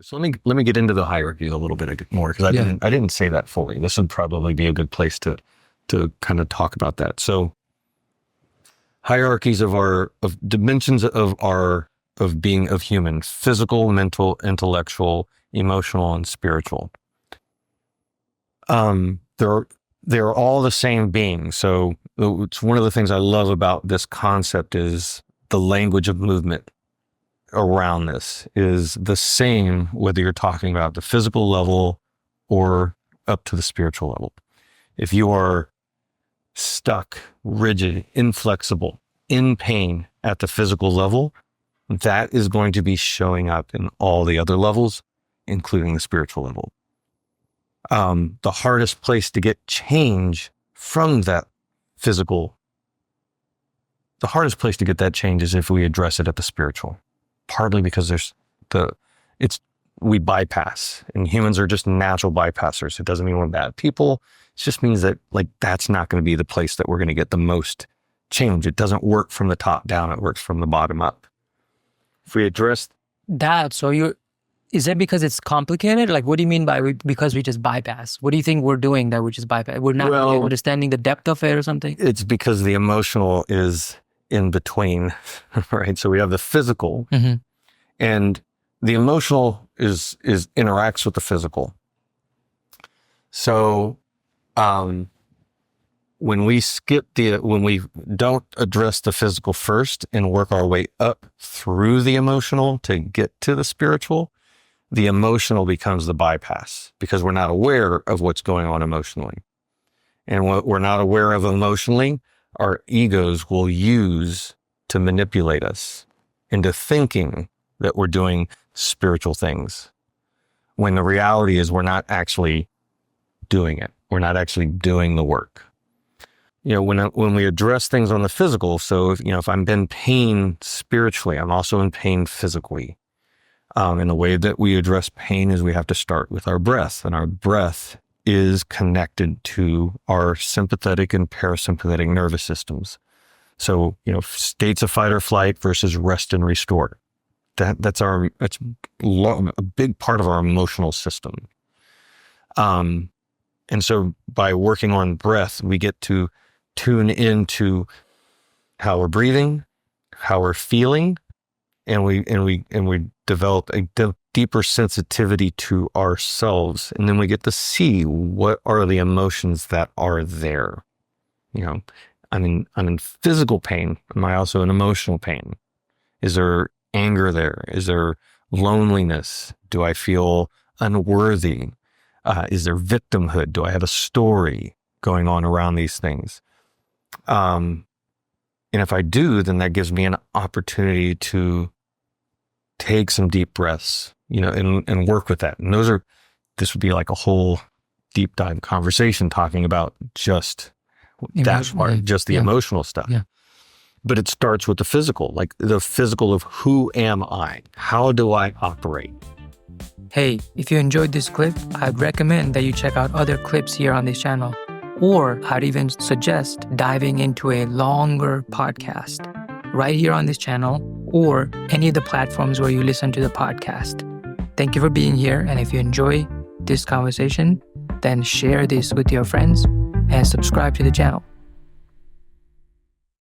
So let me get into the hierarchy a little bit more, because I didn't say that fully. This would probably be a good place to kind of talk about that. So hierarchies of dimensions of being of human: physical, mental, intellectual, emotional, and spiritual. They're all the same being. So it's one of the things I love about this concept is the language of movement around this is the same, whether you're talking about the physical level or up to the spiritual level. If you are stuck, rigid, inflexible, in pain at the physical level, that is going to be showing up in all the other levels, including the spiritual level. The hardest place to get change from that physical, the hardest place to get that change is if we address it at the spiritual. Partly because we bypass, and humans are just natural bypassers. It doesn't mean we're bad people. It just means that that's not going to be the place that we're going to get the most change. It doesn't work from the top down. It works from the bottom up. If we address that, is that because it's complicated? Like, what do you mean by because we just bypass? What do you think we're doing that we just bypass? We're not really understanding the depth of it or something? It's because the emotional is in between, right? So we have the physical, and the emotional is interacts with the physical. So when we don't address the physical first and work our way up through the emotional to get to the spiritual, the emotional becomes the bypass because we're not aware of what's going on emotionally. And what we're not aware of emotionally, our egos will use to manipulate us into thinking that we're doing spiritual things, when the reality is we're not actually doing it. We're not actually doing the work. When we address things on the physical, so if I'm in pain spiritually, I'm also in pain physically. And the way that we address pain is we have to start with our breath, and our breath is connected to our sympathetic and parasympathetic nervous systems. So, states of fight or flight versus rest and restore. That's a big part of our emotional system. And so by working on breath, we get to tune into how we're breathing, how we're feeling, and we develop a deeper sensitivity to ourselves. And then we get to see what are the emotions that are there. I'm in physical pain. Am I also in emotional pain? Is there anger there? Is there loneliness? Do I feel unworthy? Is there victimhood? Do I have a story going on around these things? And if I do, then that gives me an opportunity to take some deep breaths, and work with that. And this would be like a whole deep dive conversation talking about just that part, just the emotional stuff. Yeah. But it starts with the physical, like the physical of who am I? How do I operate? Hey, if you enjoyed this clip, I'd recommend that you check out other clips here on this channel. Or I'd even suggest diving into a longer podcast right here on this channel or any of the platforms where you listen to the podcast. Thank you for being here. And if you enjoy this conversation, then share this with your friends and subscribe to the channel.